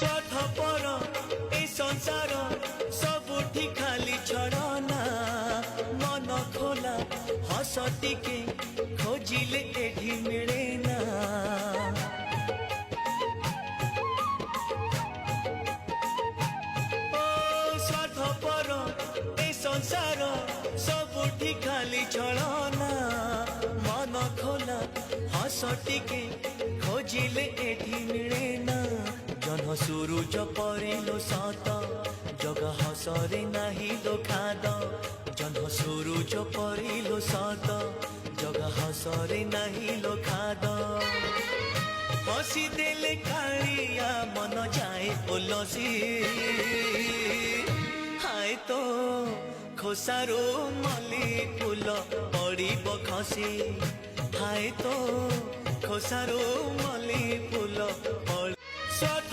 स्वार्थपर ए संसार सबुठी खाली छड़ना मन खोला हस टिके खोजिले एठी मिले ना स्वार्थपर ए संसार सबुठी खाली छड़ना मन खोला हस टिके खोजिले एठी मिले ना जन सूरुज परिलो सत जग हसरे नाही लो खाद जन सूरुज परिलो सत जग हसरे नाही लो खाद हसी देले कालिया मन जाए ओलसी हाय तो खोसारो मली फूल पड़िब खसी हाय तो खोसारो मली फूल स्वार्थ